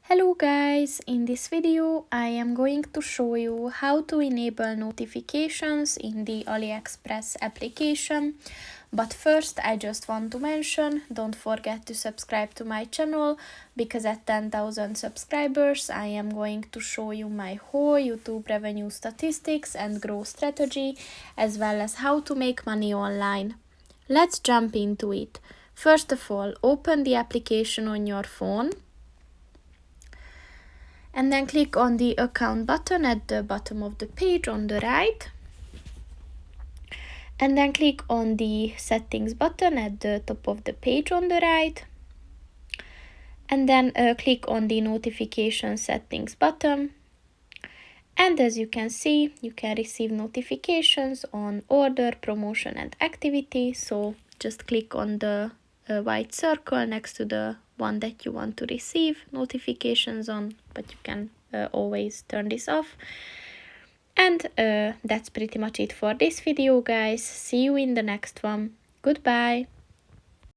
Hello guys, in this video I am going to show you how to enable notifications in the AliExpress application. But first I just want to mention, don't forget to subscribe to my channel, because at 10,000 subscribers I am going to show you my whole YouTube revenue statistics and growth strategy, as well as how to make money online. Let's jump into it. First of all, open the application on your phone. And then click on the account button at the bottom of the page on the right. And then click on the settings button at the top of the page on the right. And then click on the notification settings button. And as you can see, you can receive notifications on order, promotion and activity. So just click on the white circle next to the one that you want to receive notifications on, but you can always turn this off. And that's pretty much it for this video, guys. See you in the next one. Goodbye.